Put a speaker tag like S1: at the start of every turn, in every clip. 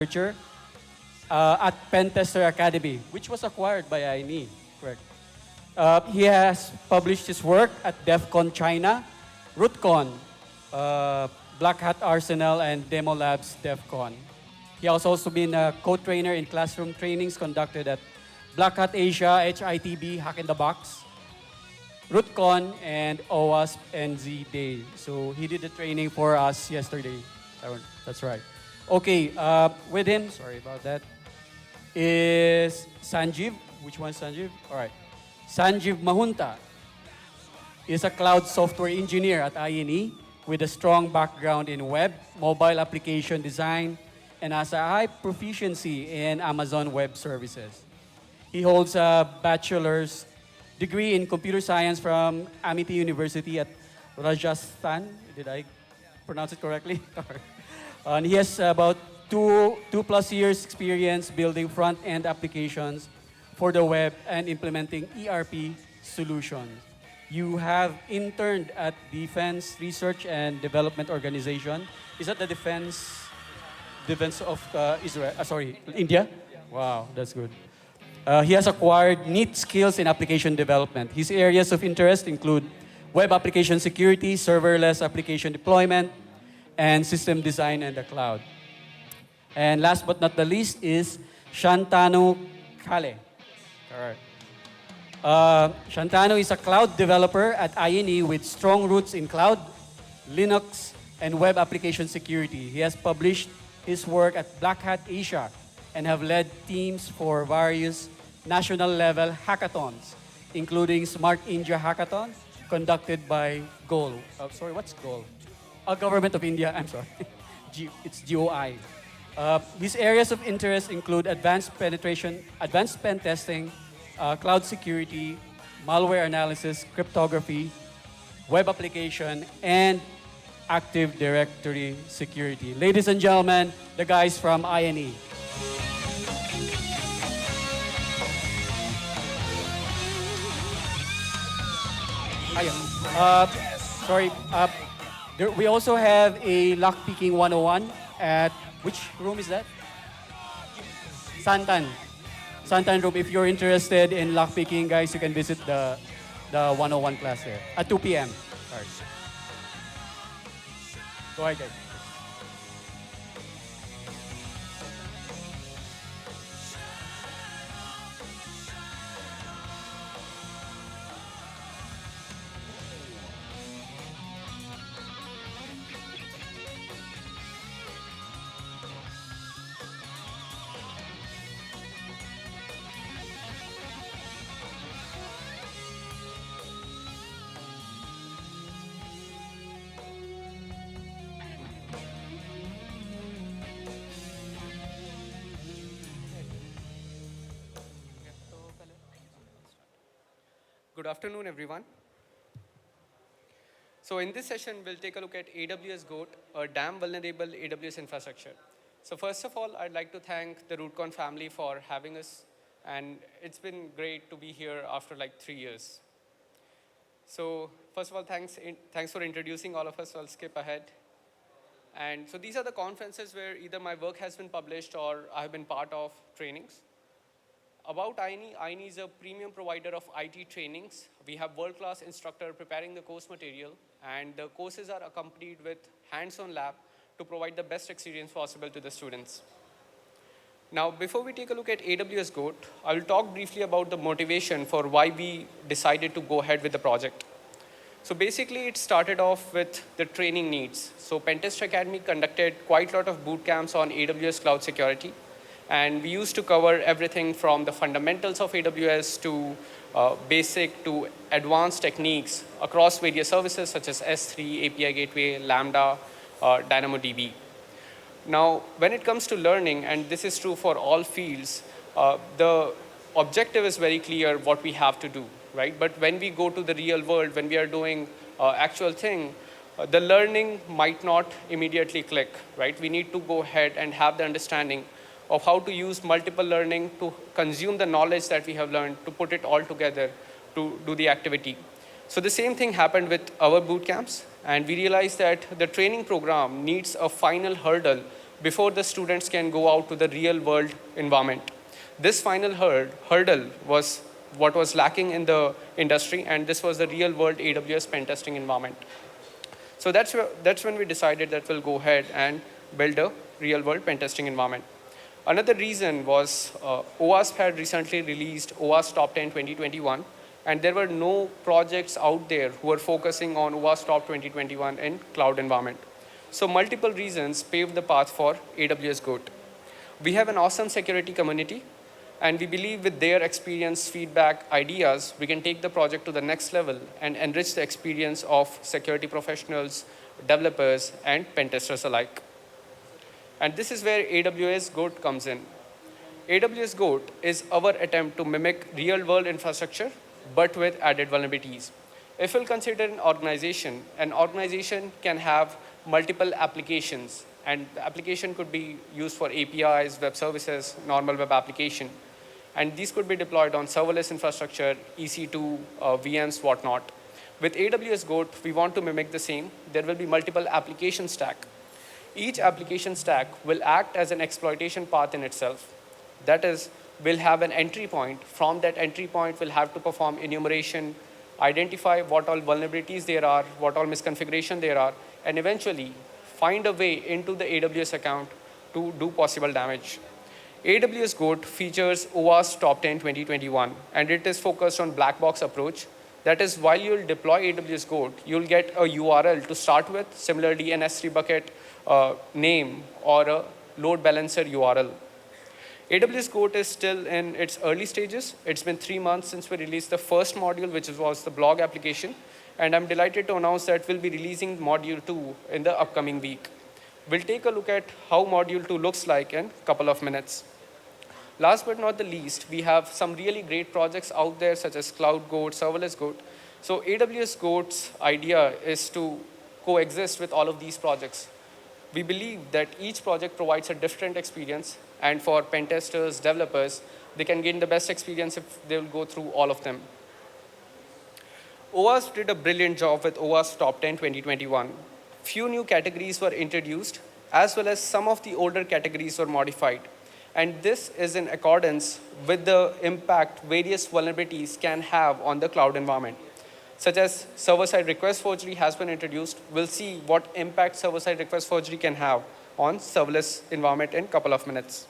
S1: researcher at Pentester Academy, which was acquired by INE, correct? He has published his work at DEF CON China, RootCon, Black Hat Arsenal, and Demo Labs DEF CON. He has also been a co-trainer in classroom trainings conducted at Black Hat Asia, HITB, Hack in the Box, RootCon, and OWASP NZ Day. So he did the training for us yesterday. That's right. Okay, with him, sorry about that, is Sanjeev. Which one is Sanjeev? All right. Sanjeev Mahunta is a cloud software engineer at INE with a strong background in web, mobile application design, and has a high proficiency in Amazon Web Services. He holds a bachelor's degree in computer science from Amity University at Rajasthan. Did I pronounce it correctly? And he has about two plus years experience building front-end applications for the web and implementing ERP solutions. You have interned at Defense Research and Development Organization. Is that the Defense of Israel? India? Wow, that's good. He has acquired neat skills in application development. His areas of interest include web application security, serverless application deployment, and system design and the cloud. And last but not the least is Shantanu Kale. All right. Shantanu is a cloud developer at INE with strong roots in cloud, Linux, and web application security. He has published his work at Black Hat Asia and have led teams for various national-level hackathons, including Smart India Hackathon, conducted by GOAL. What's GOAL? Government of India, I'm sorry. It's GOI. His areas of interest include advanced penetration, advanced pen testing, cloud security, malware analysis, cryptography, web application, and Active Directory security. Ladies and gentlemen, the guys from INE. We also have a lockpicking 101 at, which room is that? Santan room. If you're interested in lockpicking, guys, you can visit the 101 class there at 2 p.m. All right. Go ahead, guys.
S2: Good afternoon, everyone. So in this session, we'll take a look at AWS Goat, a damn vulnerable AWS infrastructure. So first of all, I'd like to thank the RootCon family for having us. And it's been great to be here after like 3 years. So first of all, thanks for introducing all of us. So I'll skip ahead. And so these are the conferences where either my work has been published or I have been part of trainings. About INE, INE is a premium provider of IT trainings. We have world-class instructor preparing the course material, and the courses are accompanied with hands-on lab to provide the best experience possible to the students. Now, before we take a look at AWS Goat, I will talk briefly about the motivation for why we decided to go ahead with the project. So basically, it started off with the training needs. So Pentest Academy conducted quite a lot of boot camps on AWS cloud security. And we used to cover everything from the fundamentals of AWS to basic to advanced techniques across various services such as S3, API Gateway, Lambda, DynamoDB. Now, when it comes to learning, and this is true for all fields, the objective is very clear what we have to do, right? But when we go to the real world, when we are doing actual thing, the learning might not immediately click, right? We need to go ahead and have the understanding of how to use multiple learning to consume the knowledge that we have learned, to put it all together to do the activity. So the same thing happened with our boot camps, and we realized that the training program needs a final hurdle before the students can go out to the real world environment. This final hurdle was what was lacking in the industry, and this was the real world AWS pen testing environment. So that's when we decided that we'll go ahead and build a real world pen testing environment. Another reason was OWASP had recently released OWASP Top 10 2021, and there were no projects out there who were focusing on OWASP Top 2021 in cloud environment. So multiple reasons paved the path for AWS Goat. We have an awesome security community, and we believe with their experience, feedback, ideas, we can take the project to the next level and enrich the experience of security professionals, developers, and pen testers alike. And this is where AWS Goat comes in. AWS Goat is our attempt to mimic real-world infrastructure, but with added vulnerabilities. If we'll consider an organization can have multiple applications, and the application could be used for APIs, web services, normal web application. And these could be deployed on serverless infrastructure, EC2, VMs, whatnot. With AWS Goat, we want to mimic the same. There will be multiple application stack. Each application stack will act as an exploitation path in itself. That is, we'll have an entry point. From that entry point, we'll have to perform enumeration, identify what all vulnerabilities there are, what all misconfiguration there are, and eventually find a way into the AWS account to do possible damage. AWS Goat features OWASP Top 10 2021, and it is focused on black box approach. That is, while you'll deploy AWS Goat, you'll get a URL to start with, similarly an S3 bucket name or a load balancer URL. AWS Goat is still in its early stages. It's been 3 months since we released the first module, which was the blog application. And I'm delighted to announce that we'll be releasing module 2 in the upcoming week. We'll take a look at how module 2 looks like in a couple of minutes. Last but not the least, we have some really great projects out there such as Cloud Goat, Serverless Goat. So AWS Goat's idea is to coexist with all of these projects. We believe that each project provides a different experience, and for pen testers, developers, they can gain the best experience if they will go through all of them. OWASP did a brilliant job with OWASP Top 10 2021. Few new categories were introduced, as well as some of the older categories were modified. And this is in accordance with the impact various vulnerabilities can have on the cloud environment. Such as server-side request forgery has been introduced. We'll see what impact server-side request forgery can have on serverless environment in a couple of minutes.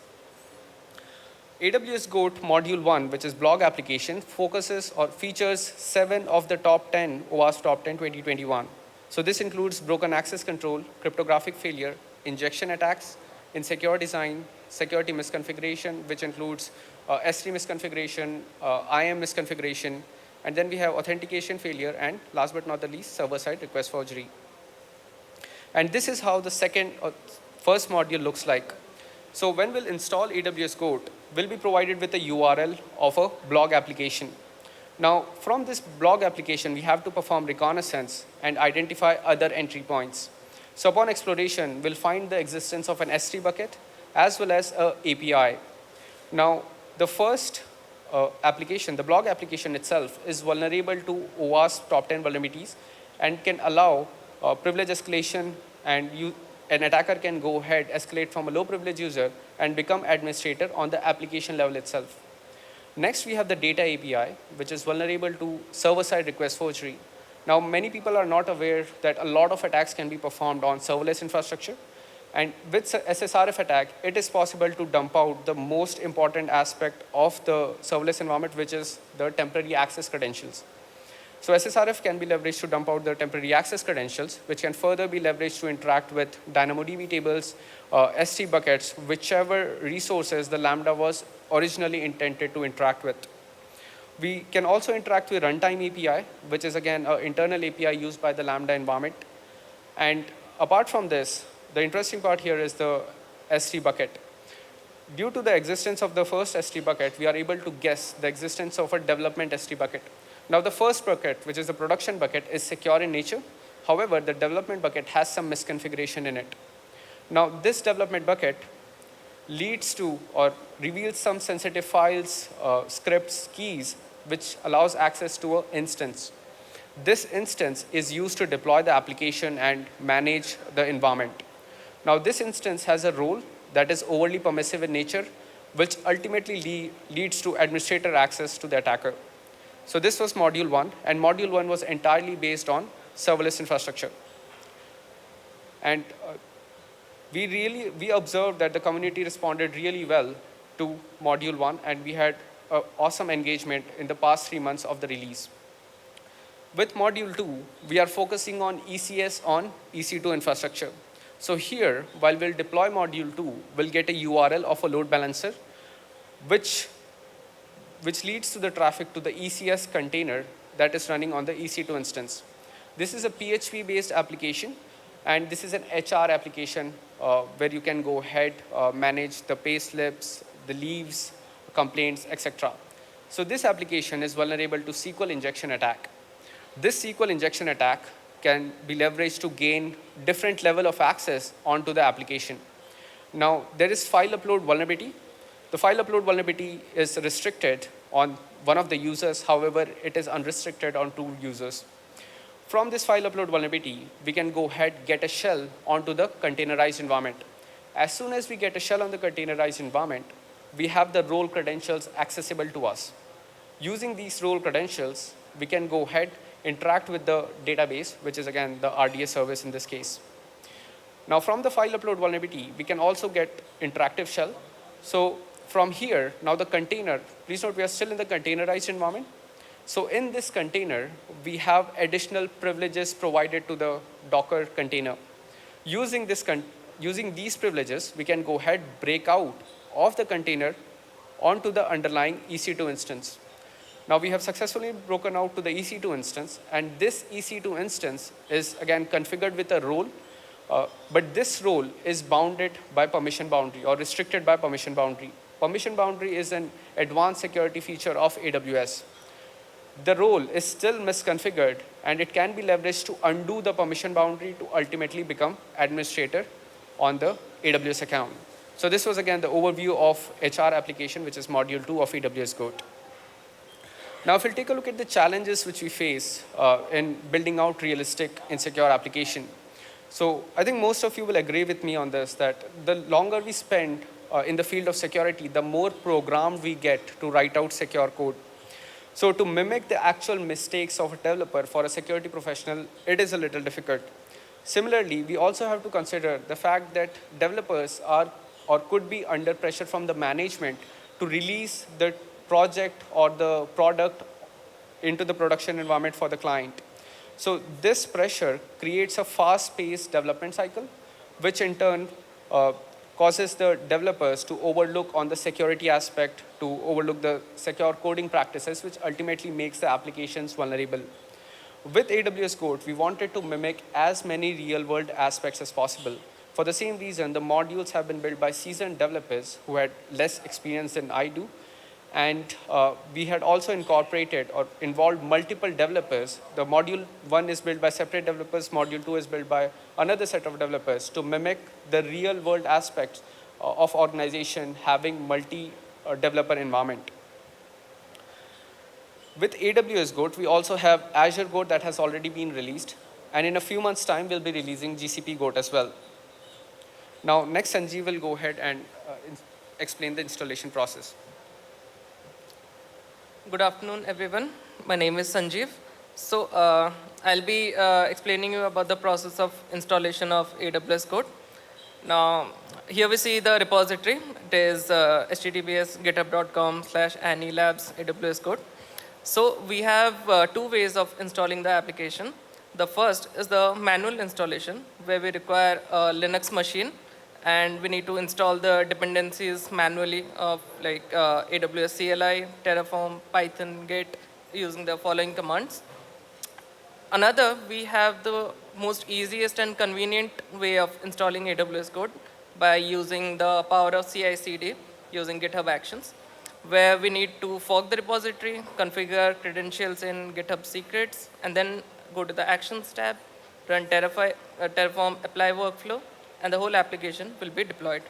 S2: AWS Goat Module 1, which is blog application, focuses or features 7 of the top 10 OWASP Top 10 2021. So this includes broken access control, cryptographic failure, injection attacks, insecure design, security misconfiguration, which includes S3 misconfiguration, IAM misconfiguration, and then we have authentication failure, and last but not the least, server-side request forgery. And this is how the first module looks like. So when we'll install AWS Goat, we'll be provided with a URL of a blog application. Now, from this blog application, we have to perform reconnaissance and identify other entry points. So upon exploration, we'll find the existence of an S3 bucket as well as an API. Now, the first application, the blog application itself, is vulnerable to OWASP Top 10 vulnerabilities and can allow privilege escalation, and an attacker can go ahead, escalate from a low privilege user and become administrator on the application level itself. Next, we have the data API, which is vulnerable to server-side request forgery. Now, many people are not aware that a lot of attacks can be performed on serverless infrastructure. And with SSRF attack, it is possible to dump out the most important aspect of the serverless environment, which is the temporary access credentials. So SSRF can be leveraged to dump out the temporary access credentials, which can further be leveraged to interact with DynamoDB tables, S3 buckets, whichever resources the Lambda was originally intended to interact with. We can also interact with runtime API, which is again an internal API used by the Lambda environment. And apart from this, the interesting part here is the S3 bucket. Due to the existence of the first S3 bucket, we are able to guess the existence of a development S3 bucket. Now, the first bucket, which is the production bucket, is secure in nature. However, the development bucket has some misconfiguration in it. Now, this development bucket leads to or reveals some sensitive files, scripts, keys, which allows access to an instance. This instance is used to deploy the application and manage the environment. Now this instance has a role that is overly permissive in nature, which ultimately leads to administrator access to the attacker. So this was module 1, and module 1 was entirely based on serverless infrastructure. And we observed that the community responded really well to module 1, and we had awesome engagement in the past 3 months of the release. With module 2, we are focusing on ECS on EC2 infrastructure. So here, while we'll deploy module 2, we'll get a URL of a load balancer, which leads to the traffic to the ECS container that is running on the EC2 instance. This is a PHP-based application, and this is an HR application where you can go ahead, manage the pay slips, the leaves, complaints, etc. So this application is vulnerable to SQL injection attack. This SQL injection attack can be leveraged to gain different level of access onto the application. Now, there is file upload vulnerability. The file upload vulnerability is restricted on one of the users. However, it is unrestricted on 2 users. From this file upload vulnerability, we can go ahead, get a shell onto the containerized environment. As soon as we get a shell on the containerized environment, we have the role credentials accessible to us. Using these role credentials, we can go ahead, interact with the database, which is again the RDS service in this case. Now from the file upload vulnerability, we can also get interactive shell. So from here, now the container, please note we are still in the containerized environment. So in this container, we have additional privileges provided to the Docker container. Using these privileges, we can go ahead, break out of the container onto the underlying EC2 instance. Now we have successfully broken out to the EC2 instance, and this EC2 instance is again configured with a role, but this role is bounded by permission boundary or restricted by permission boundary. Permission boundary is an advanced security feature of AWS. The role is still misconfigured, and it can be leveraged to undo the permission boundary to ultimately become administrator on the AWS account. So this was again the overview of HR application, which is module 2 of AWS Goat. Now, if we'll take a look at the challenges which we face in building out realistic insecure application. So I think most of you will agree with me on this, that the longer we spend in the field of security, the more programmed we get to write out secure code. So to mimic the actual mistakes of a developer for a security professional, it is a little difficult. Similarly, we also have to consider the fact that developers are or could be under pressure from the management to release the project or the product into the production environment for the client. So this pressure creates a fast-paced development cycle, which in turn causes the developers to overlook on the security aspect, to overlook the secure coding practices, which ultimately makes the applications vulnerable. With AWS Goat, we wanted to mimic as many real-world aspects as possible. For the same reason, the modules have been built by seasoned developers who had less experience than I do. And we had also incorporated or involved multiple developers. The module 1 is built by separate developers, module 2 is built by another set of developers to mimic the real world aspects of organization having multi-developer environment. With AWS Goat, we also have Azure Goat that has already been released. And in a few months' time, we'll be releasing GCP Goat as well. Now, next, Sanjeev will go ahead and explain the installation process.
S3: Good afternoon, everyone. My name is Sanjeev. So I'll be explaining you about the process of installation of AWS Goat. Now, here we see the repository. It is https://github.com/anilabs AWS Goat. So we have 2 ways of installing the application. The first is the manual installation, where we require a Linux machine, and we need to install the dependencies manually of like AWS CLI, Terraform, Python, Git, using the following commands. Another, we have the most easiest and convenient way of installing AWS Goat by using the power of CI/CD using GitHub Actions, where we need to fork the repository, configure credentials in GitHub secrets, and then go to the Actions tab, run Terraform apply workflow, and the whole application will be deployed.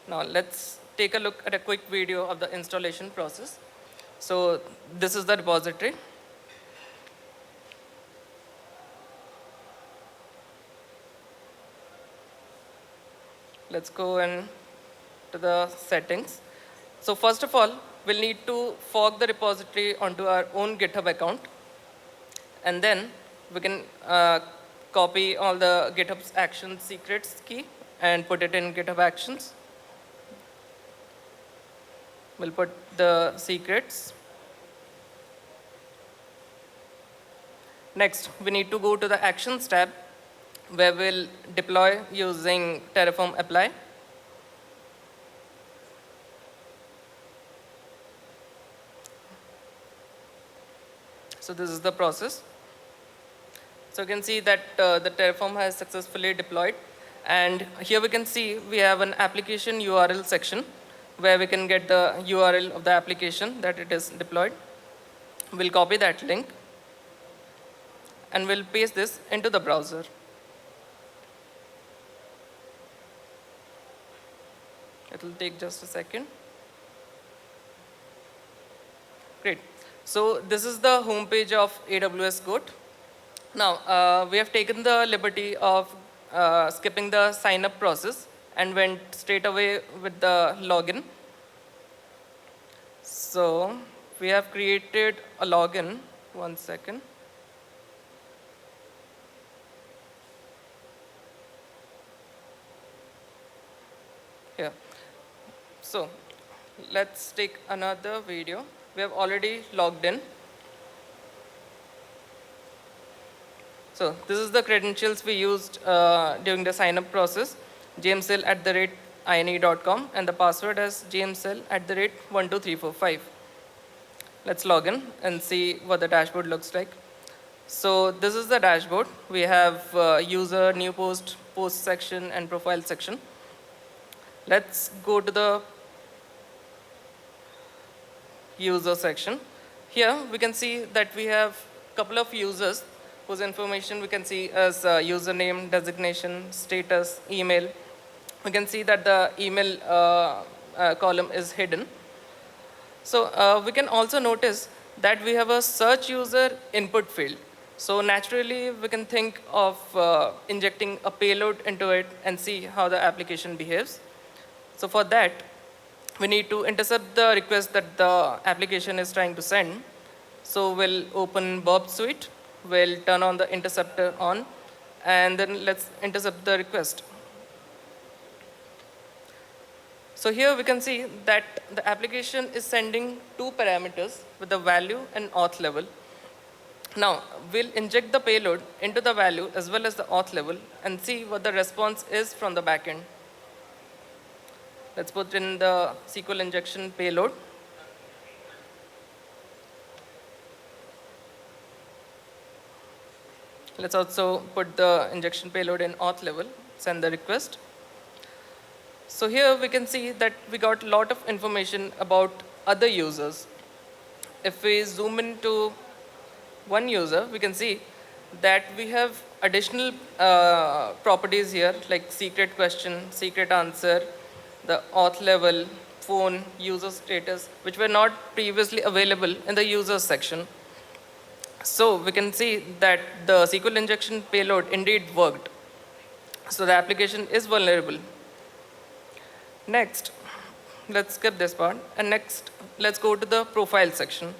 S3: Now let's take a look at a quick video of the installation process. So this is the repository. let's go in to the settings. So first of all, we'll need to fork the repository onto our own GitHub account. And then we can copy all the GitHub's action secrets key and put it in GitHub Actions. We'll put the secrets. Next, we need to go to the Actions tab, where we'll deploy using Terraform apply. So this is the process. So you can see that the Terraform has successfully deployed. And here we can see we have an application URL section where we can get the URL of the application that it is deployed. We'll copy that link and we'll paste this into the browser. It will take just a second. Great. So this is the homepage of AWS Goat. Now, we have taken the liberty of skipping the sign-up process and went straight away with the login. So we have created a login. One second. Here. So let's take another video. We have already logged in. So this is the credentials we used during the sign-up process, jameshill@ine.com, and the password is jameshill@12345. Let's log in and see what the dashboard looks like. So this is the dashboard. We have user, new post, post section, and profile section. Let's go to the user section. Here we can see that we have a couple of users whose information we can see as username, designation, status, email. We can see that the email column is hidden. So we can also notice that we have a search user input field. So naturally, we can think of injecting a payload into it and see how the application behaves. So for that, we need to intercept the request that the application is trying to send. So we'll open bWAPP suite. We'll turn on the interceptor on, and then let's intercept the request. So here we can see that the application is sending two parameters with the value and auth level. Now, we'll inject the payload into the value as well as the auth level and see what the response is from the backend. Let's put in the SQL injection payload. Let's also put the injection payload in auth level, send the request. So here we can see that we got a lot of information about other users. If we zoom into one user, we can see that we have additional properties here like secret question, secret answer, the auth level, phone, user status, which were not previously available in the users section. So we can see that the SQL injection payload indeed worked. So the application is vulnerable. Next, let's skip this part. And next, let's go to the profile section.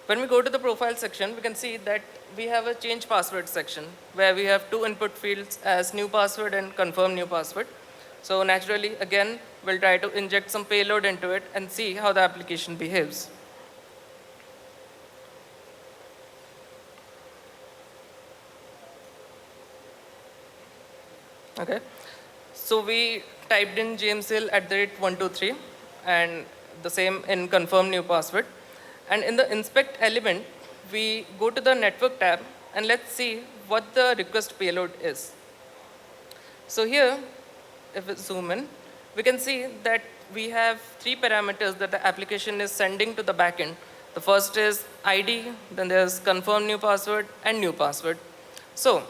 S3: When we go to the profile section, we can see that we have a change password section where we have two input fields as new password and confirm new password. So naturally, again, we'll try to inject some payload into it and see how the application behaves. Okay, so we typed in jameshill@123 and the same in confirm new password. And in the inspect element, we go to the network tab and let's see what the request payload is. So here, if we zoom in, we can see that we have three parameters that the application is sending to the backend. The first is ID, then there's confirm new password and new password. So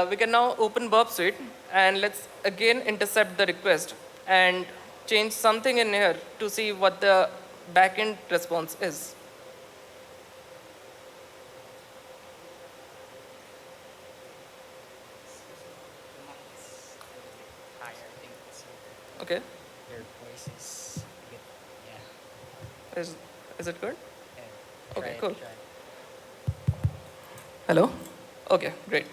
S3: we can now open bWAPP suite and let's again intercept the request and change something in here to see what the backend response is.
S4: Hi. voice is good. Yeah.
S3: Is it good?
S4: Yeah.
S3: Okay,
S4: Try it,
S3: cool.
S4: try it.
S3: Hello? Okay, great.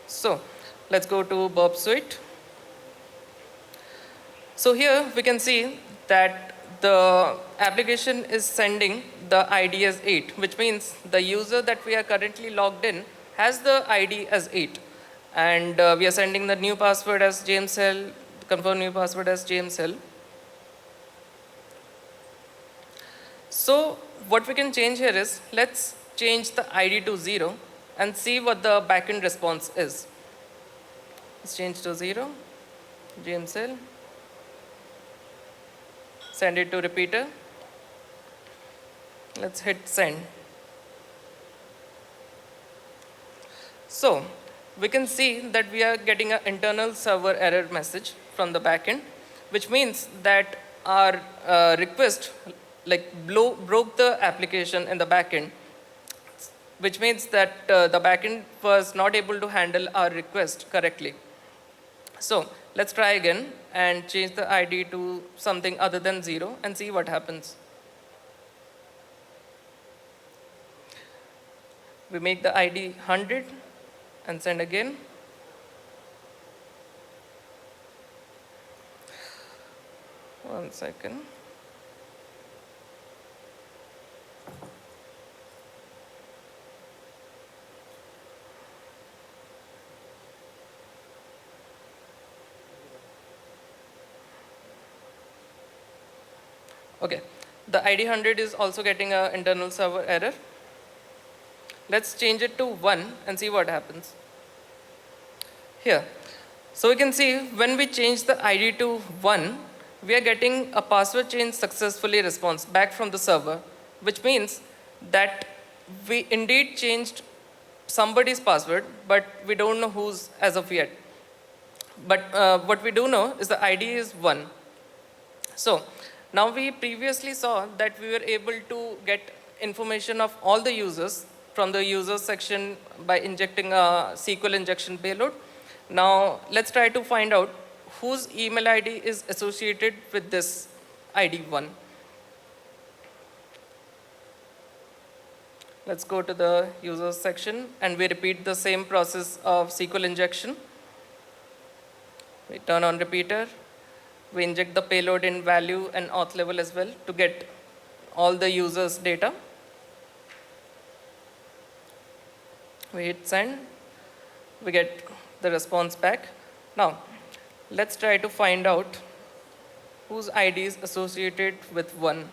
S3: So let's go to bWAPP suite. So here we can see that the application is sending the ID as 8, which means the user that we are currently logged in has the ID as 8. And we are sending the new password as JMSL, confirm new password as JMSL. So what we can change here is, let's change the ID to 0 and see what the backend response is. Let's change to 0, JMSL. Send it to repeater. Let's hit send. So we can see that we are getting an internal server error message from the backend, which means that our request broke the application in the backend, which means that the backend was not able to handle our request correctly. So let's try again and change the ID to something other than 0 and see what happens. We make the ID 100 and send again. One second. Okay, the ID 100 is also getting an internal server error. Let's change it to 1 and see what happens. Here, so we can see when we change the ID to 1, we are getting a password change successfully response back from the server, which means that we indeed changed somebody's password, but we don't know whose as of yet. But what we do know is the ID is 1. So now we previously saw that we were able to get information of all the users from the users section by injecting a SQL injection payload. Now let's try to find out whose email ID is associated with this ID 1. Let's go to the users section and we repeat the same process of SQL injection. We turn on repeater. We inject the payload in value and auth level as well to get all the users' data. We hit send. We get the response back. Now, let's try to find out whose ID is associated with 1.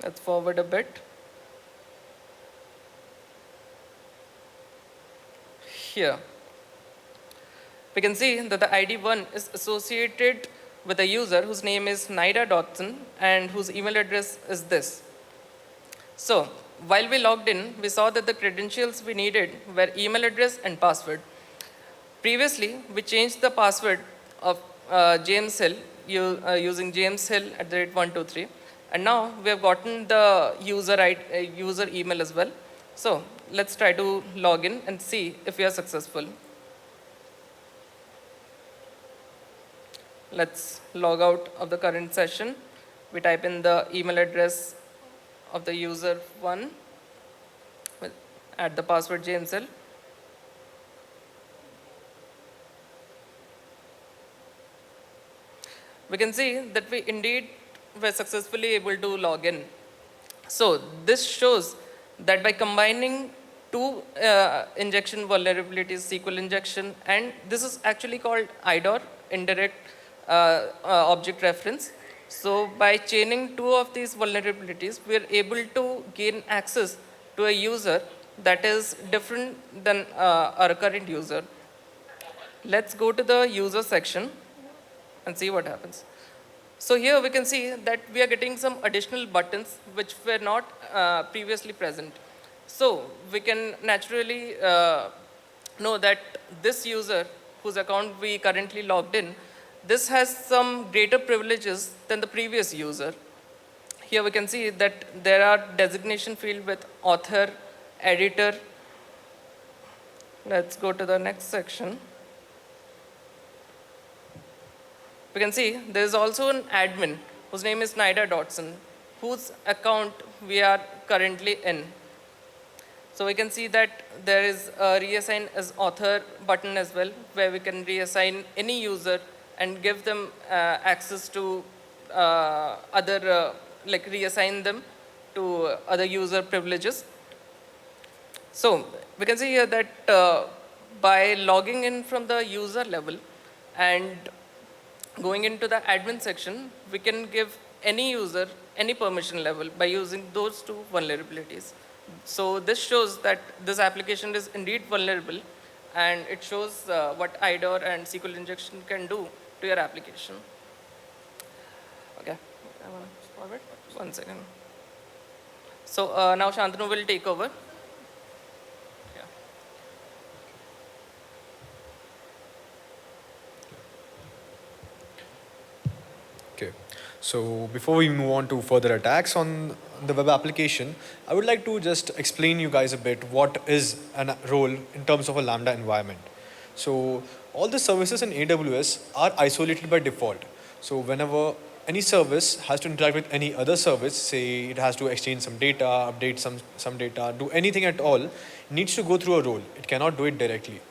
S3: Let's forward a bit. Here, we can see that the ID 1 is associated with a user whose name is Naira Dotson and whose email address is this. So while we logged in, we saw that the credentials we needed were email address and password. Previously, we changed the password of JMSL using JMSL@123, and now we have gotten the user email as well. So let's try to log in and see if we are successful. Let's log out of the current session. We type in the email address of the user 1, add the password JMSL. We can see that we indeed were successfully able to log in. So this shows that by combining two injection vulnerabilities, SQL injection, and this is actually called IDOR, indirect object reference. So by chaining two of these vulnerabilities, we are able to gain access to a user that is different than our current user. Let's go to the user section and see what happens. So here we can see that we are getting some additional buttons which were not previously present. So we can naturally know that this user whose account we currently logged in, this has some greater privileges than the previous user. here we can see that there are designation field with author, editor. Let's go to the next section. We can see there is also an admin whose name is Nida Dotson, whose account we are currently in. So we can see that there is a reassign as author button as well, where we can reassign any user and give them access to like reassign them to other user privileges. So we can see here that by logging in from the user level and going into the admin section, we can give any user any permission level by using those two vulnerabilities. So this shows that this application is indeed vulnerable, and it shows what IDOR and SQL injection can do to your application. Okay, I want to forward 1 second. So now Shantanu will take over.
S5: Okay, so before we move on to further attacks on the web application, I would like to just explain you guys a bit what is a role in terms of a Lambda environment. So all the services in AWS are isolated by default. So whenever any service has to interact with any other service, say it has to exchange some data, update some data, do anything at all, it needs to go through a role. It cannot do it directly.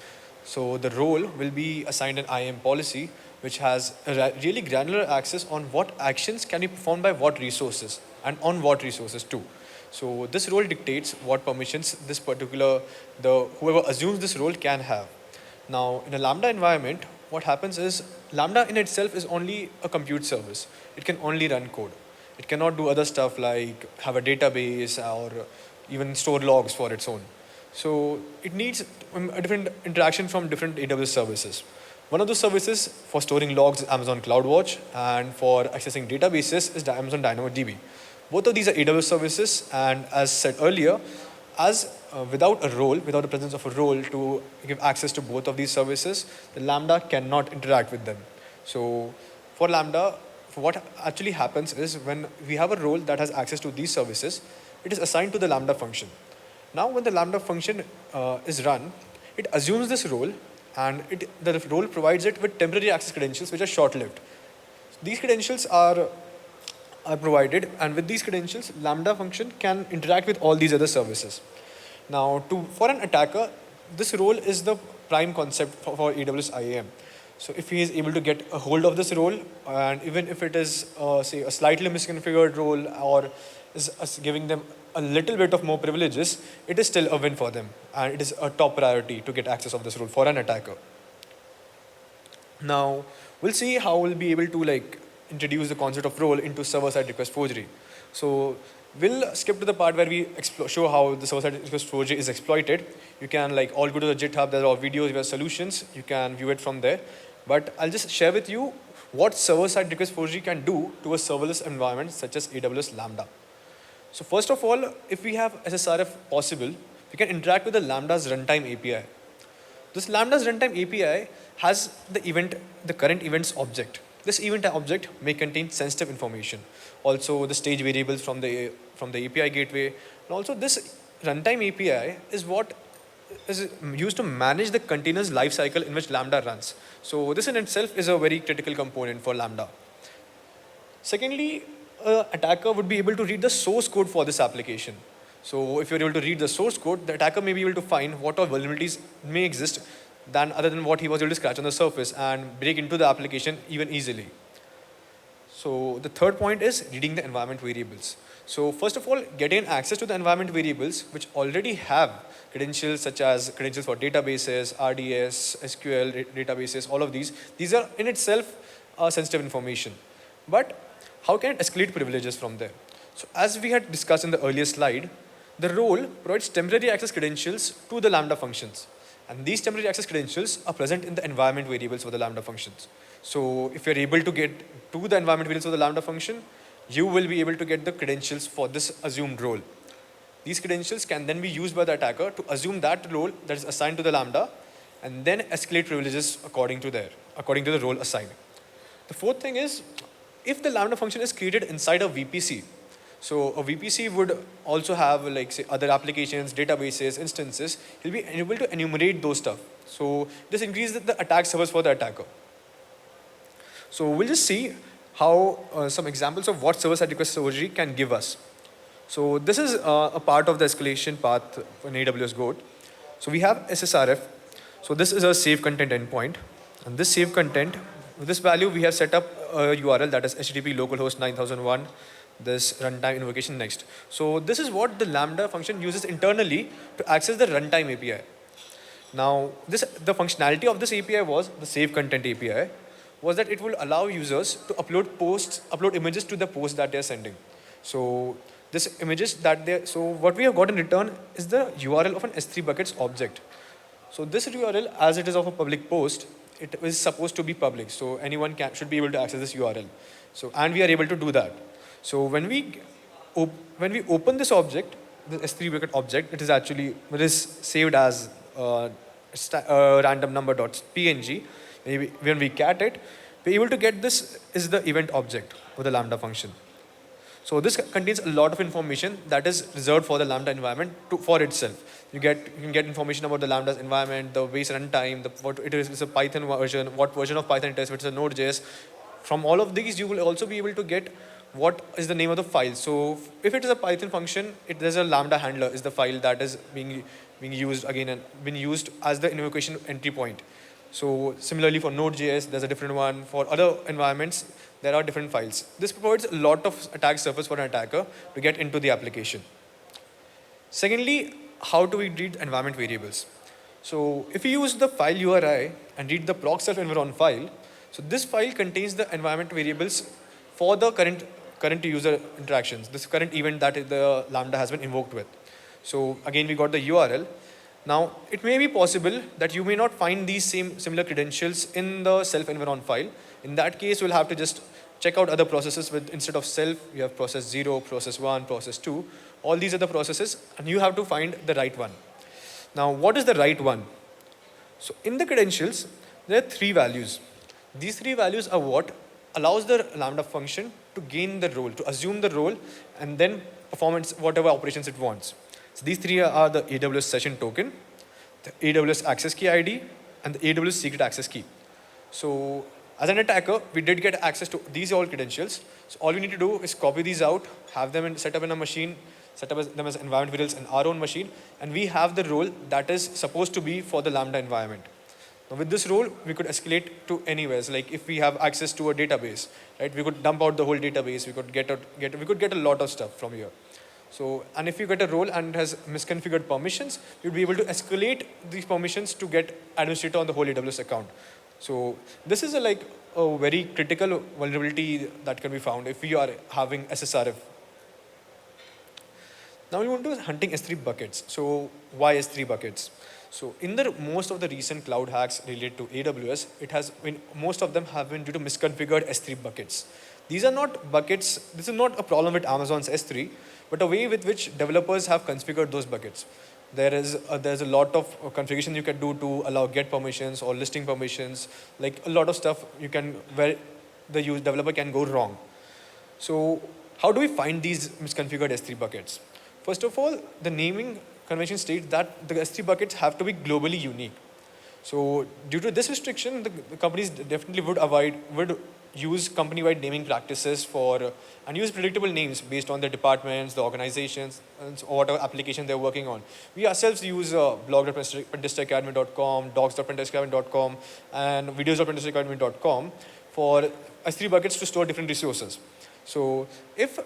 S5: So the role will be assigned an IAM policy, which has a really granular access on what actions can be performed by what resources and on what resources too. So this role dictates what permissions this particular, whoever assumes this role can have. Now in a Lambda environment, what happens is Lambda in itself is only a compute service. It can only run code. It cannot do other stuff like have a database or even store logs for its own. So it needs a different interaction from different AWS services. One of those services for storing logs is Amazon CloudWatch, and for accessing databases is Amazon DynamoDB. Both of these are AWS services, and as said earlier, without a role, without the presence of a role to give access to both of these services, the Lambda cannot interact with them. So for Lambda, what actually happens is when we have a role that has access to these services, it is assigned to the Lambda function. Now when the Lambda function is run, it assumes this role, and the role provides it with temporary access credentials which are short-lived. These credentials are provided, and with these credentials, Lambda function can interact with all these other services. Now, for an attacker, this role is the prime concept for AWS IAM. So if he is able to get a hold of this role, and even if it is, say, a slightly misconfigured role or is giving them a little bit of more privileges, it is still a win for them, and it is a top priority to get access of this role for an attacker. Now, we'll see how we'll be able to introduce the concept of role into server-side request forgery. So we'll skip to the part where we show how the server-side request forgery is exploited. You can all go to the GitHub, there are videos, there are solutions, you can view it from there. But I'll just share with you what server-side request forgery can do to a serverless environment such as AWS Lambda. So first of all, if we have SSRF possible, we can interact with the Lambda's runtime API. This Lambda's runtime API has the current events object. This event object may contain sensitive information. Also the stage variables from the API gateway. And also this runtime API is what is used to manage the container's lifecycle in which Lambda runs. So this in itself is a very critical component for Lambda. Secondly, an attacker would be able to read the source code for this application. So if you're able to read the source code, the attacker may be able to find what all vulnerabilities may exist other than what he was able to scratch on the surface and break into the application even easily. So the third point is reading the environment variables. So first of all, getting access to the environment variables which already have credentials such as credentials for databases, RDS, SQL databases, all of these are in itself sensitive information. But how can it escalate privileges from there? So as we had discussed in the earlier slide, the role provides temporary access credentials to the Lambda functions. And these temporary access credentials are present in the environment variables for the Lambda functions. So if you're able to get to the environment variables of the Lambda function, you will be able to get the credentials for this assumed role. These credentials can then be used by the attacker to assume that role that is assigned to the Lambda and then escalate privileges according to the role assigned. The fourth thing is, if the Lambda function is created inside a VPC, So a VPC would also have like say other applications, databases, instances. He'll be able to enumerate those stuff. So this increases the attack surface for the attacker. So we'll just see how some examples of what server-side request surgery can give us. So this is a part of the escalation path in AWS Goat. So we have SSRF. So this is a save content endpoint. And this save content, with this value, we have set up a URL that is HTTP localhost 9001, this runtime invocation next. So this is what the Lambda function uses internally to access the runtime API. Now, the functionality of this API was the save content API, was that it will allow users to upload images to the post that they're sending. So this images that so what we have got in return is the URL of an S3 buckets object. So this URL, as it is of a public post, it is supposed to be public. So anyone should be able to access this URL. So, and we are able to do that. So when we open this object, the S3 bucket object, it is saved as random number.png. When we cat it, we're able to get this is the event object for the Lambda function. So this contains a lot of information that is reserved for the Lambda environment for itself. You can get information about the Lambda's environment, the base runtime, what it is, it's a Python version, what version of Python it is, if it's a Node.js. From all of these, you will also be able to get what is the name of the file. So if it is a Python function, there's a Lambda handler is the file that is being used again and been used as the invocation entry point. So similarly for Node.js, there's a different one. For other environments, there are different files. This provides a lot of attack surface for an attacker to get into the application. Secondly, how do we read environment variables? So if you use the file URI and read the proc self environ file, so this file contains the environment variables for the current user interactions, this current event that the Lambda has been invoked with. So again, we got the URL. Now, it may be possible that you may not find these similar credentials in the self-environ file. In that case, we'll have to just check out other processes with, instead of self, you have process 0, process 1, process 2. All these are the processes, and you have to find the right one. Now, what is the right one? So in the credentials, there are 3 values. These 3 values are what allows the Lambda function to gain the role, to assume the role, and then perform whatever operations it wants. So these 3 are the AWS session token, the AWS access key ID, and the AWS secret access key. So as an attacker, we did get access to these all credentials. So all we need to do is copy these out, have them set up in a machine, set up them as environment variables in our own machine, and we have the role that is supposed to be for the Lambda environment. Now with this role, we could escalate to anywhere. So like if we have access to a database, right, we could dump out the whole database. We could get a lot of stuff from here. So, and if you get a role and it has misconfigured permissions, you'll be able to escalate these permissions to get administrator on the whole AWS account. So this is a very critical vulnerability that can be found if you are having SSRF. Now we want to hunting S3 buckets. So why S3 buckets? So in most of the recent cloud hacks related to AWS, most of them have been due to misconfigured S3 buckets. These are not buckets, this is not a problem with Amazon's S3, but a way with which developers have configured those buckets. There's a lot of configuration you can do to allow get permissions or listing permissions, like a lot of stuff where the developer can go wrong. So how do we find these misconfigured S3 buckets? First of all, the naming convention states that the S3 buckets have to be globally unique. So due to this restriction, the companies definitely would use company-wide naming practices and use predictable names based on their departments, the organizations, or whatever application they're working on. We ourselves use blog.pentestingacademy.com, docs.pentestingacademy.com, and videos.pentestingacademy.com for S3 buckets to store different resources. So if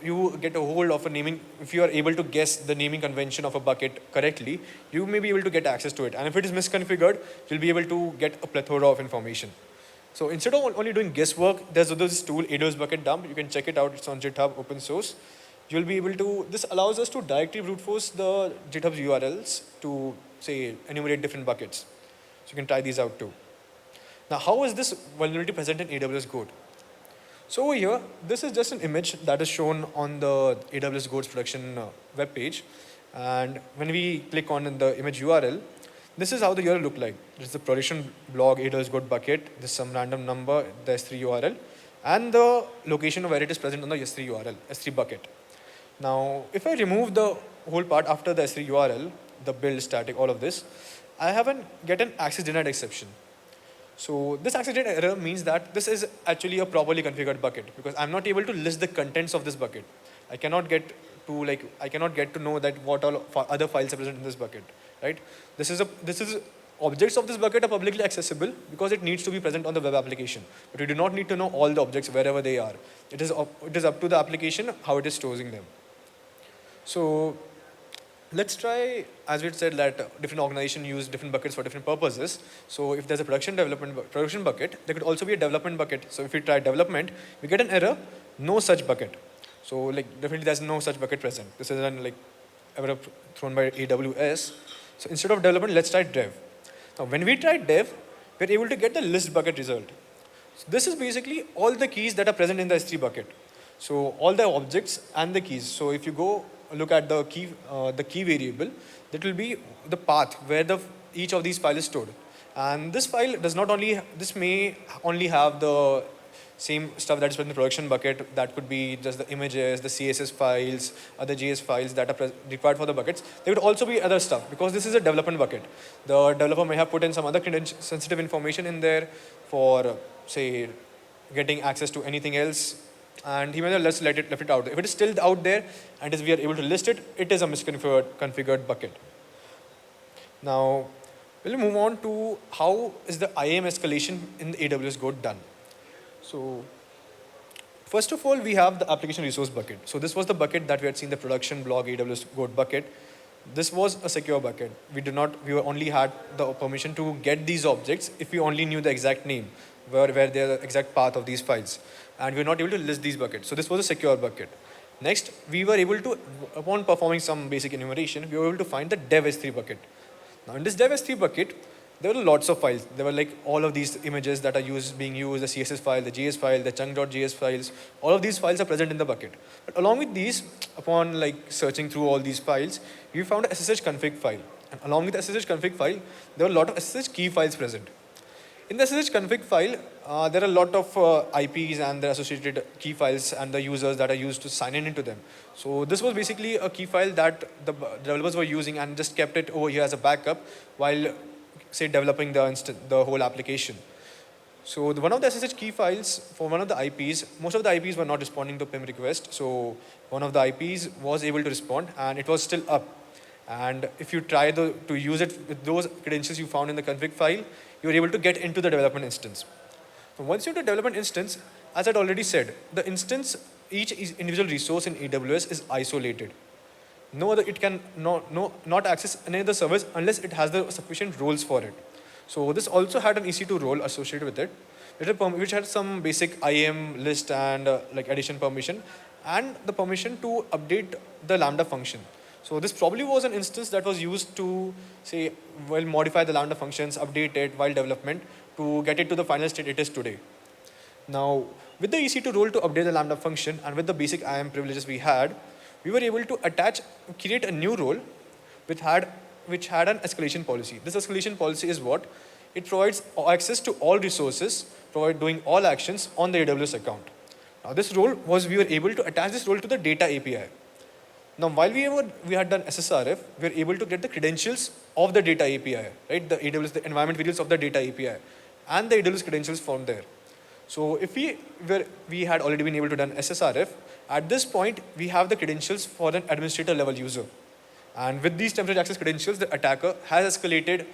S5: you get a hold of a naming, if you are able to guess the naming convention of a bucket correctly, you may be able to get access to it. And if it is misconfigured, you'll be able to get a plethora of information. So instead of only doing guesswork, there's this tool, AWS Bucket Dump. You can check it out. It's on GitHub, open source. You'll be able to, this allows us to directly brute force the GitHub's URLs to, say, enumerate different buckets. So you can try these out too. Now, how is this vulnerability present in AWS Goat? So over here, this is just an image that is shown on the AWS Goat's production web page. And when we click on the image URL, this is how the URL look like. This is the production blog AWS Goat bucket. This is some random number, the S3 URL, and the location of where it is present on the S3 URL, S3 bucket. Now, if I remove the whole part after the S3 URL, the build static, all of this, I haven't get an access denied exception. So this access denied error means that this is actually a properly configured bucket because I'm not able to list the contents of this bucket. I cannot get to know that what all other files are present in this bucket, right? This is objects of this bucket are publicly accessible because it needs to be present on the web application. But we do not need to know all the objects wherever they are. It is up to the application how it is storing them. So let's try, as we said, that different organizations use different buckets for different purposes. So if there's a production bucket, there could also be a development bucket. So if we try development, we get an error, no such bucket. So definitely there's no such bucket present. This is an error thrown by AWS. So instead of development, let's try dev. Now when we try dev, we're able to get the list bucket result. So this is basically all the keys that are present in the S3 bucket. So all the objects and the keys. So if you go look at the key variable, that will be the path where each of these files is stored. And this file this may only have the same stuff that is present in the production bucket. That could be just the images, the CSS files, other JS files that are required for the buckets. There could also be other stuff because this is a development bucket. The developer may have put in some other sensitive information in there for, say, getting access to anything else. And he may have left it out there. If it is still out there and we are able to list it, it is a misconfigured bucket. Now, we'll move on to how is the IAM escalation in the AWS Goat done. So, first of all, we have the application resource bucket. So this was the bucket that we had seen the production blog AWS Goat bucket. This was a secure bucket. We only had the permission to get these objects if we only knew the exact name, where they're the exact path of these files. And we were not able to list these buckets. So this was a secure bucket. Next, we were able to, upon performing some basic enumeration, we were able to find the dev S3 bucket. Now in this dev S3 bucket, there were lots of files. There were all of these images that are being used, the CSS file, the JS file, the chunk.js files. All of these files are present in the bucket. But along with these, upon searching through all these files, we found a SSH config file. And along with the SSH config file, there were a lot of SSH key files present. In the SSH config file, there are a lot of IPs and their associated key files and the users that are used to sign into them. So this was basically a key file that the developers were using and just kept it over here as a backup while, say, developing the whole application. So one of the SSH key files for one of the IPs, most of the IPs were not responding to PIM request. So one of the IPs was able to respond and it was still up. And if you try to use it with those credentials you found in the config file, you're able to get into the development instance. So once you're in the development instance, as I'd already said, the instance, each individual resource in AWS is isolated. It can not access any other service unless it has the sufficient roles for it. So this also had an EC2 role associated with it, which had some basic IAM list and addition permission, and the permission to update the Lambda function. So this probably was an instance that was used to, say, modify the Lambda functions, update it while development to get it to the final state it is today. Now, with the EC2 role to update the Lambda function and with the basic IAM privileges we had, we were able to create a new role which had an escalation policy. This escalation policy is what? It provides access to all resources, doing all actions on the AWS account. Now this role we were able to attach this role to the data API. Now, while we had done SSRF, we were able to get the credentials of the data API, right? The environment variables of the data API, and the AWS credentials from there. So, if we had already been able to done SSRF, at this point we have the credentials for an administrator level user, and with these temporary access credentials, the attacker has escalated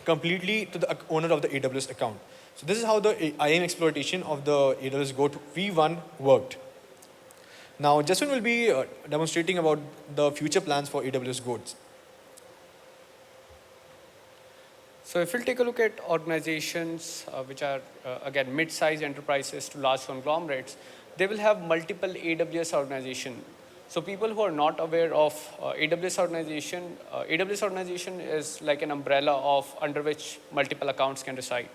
S5: completely to the owner of the AWS account. So, this is how the IAM exploitation of the AWS Goat V1 worked. Now, Jeswin will be demonstrating about the future plans for AWS Goats.
S2: So if we'll take a look at organizations which are, again, mid-sized enterprises to large conglomerates, they will have multiple AWS organizations. So people who are not aware of AWS organization is like an umbrella under which multiple accounts can reside.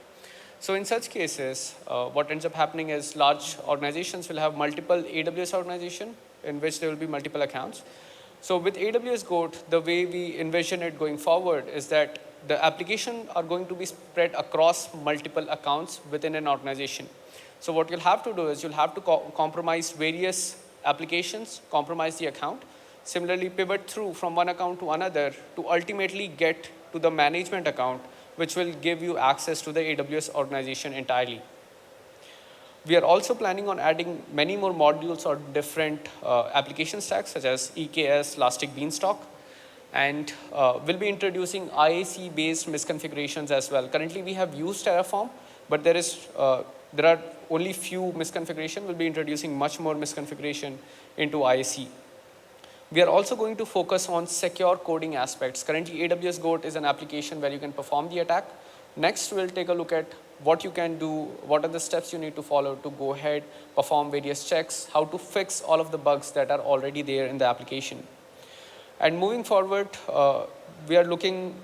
S2: So in such cases, what ends up happening is large organizations will have multiple AWS organizations in which there will be multiple accounts. So with AWS Goat, the way we envision it going forward is that the applications are going to be spread across multiple accounts within an organization. So what you'll have to do is you'll have to compromise various applications, compromise the account. Similarly, pivot through from one account to another to ultimately get to the management account, which will give you access to the AWS organization entirely. We are also planning on adding many more modules or different application stacks such as EKS, Elastic Beanstalk, and we'll be introducing IAC-based misconfigurations as well. Currently, we have used Terraform, but there are only few misconfiguration. We'll be introducing much more misconfiguration into IAC. We are also going to focus on secure coding aspects. Currently, AWS Goat is an application where you can perform the attack. Next, we'll take a look at what you can do, what are the steps you need to follow to go ahead, perform various checks, how to fix all of the bugs that are already there in the application. And moving forward, we are looking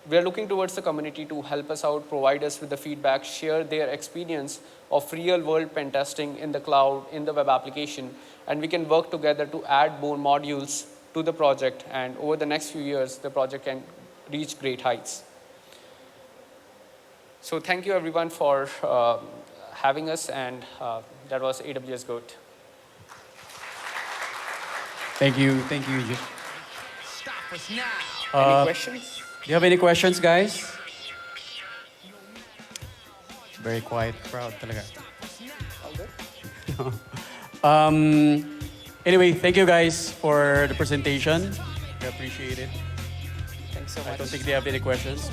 S2: towards the community to help us out, provide us with the feedback, share their experience of real-world pen testing in the cloud, in the web application, and we can work together to add more modules to the project, and over the next few years, the project can reach great heights. So thank you everyone for having us, and that was AWS Goat.
S1: Thank you,
S2: Any questions?
S1: Do you have any questions, guys? Very quiet crowd talaga.
S2: All good?
S1: Anyway, thank you guys for the presentation. I appreciate it.
S2: Thanks so
S1: I
S2: much.
S1: don't think they have any questions.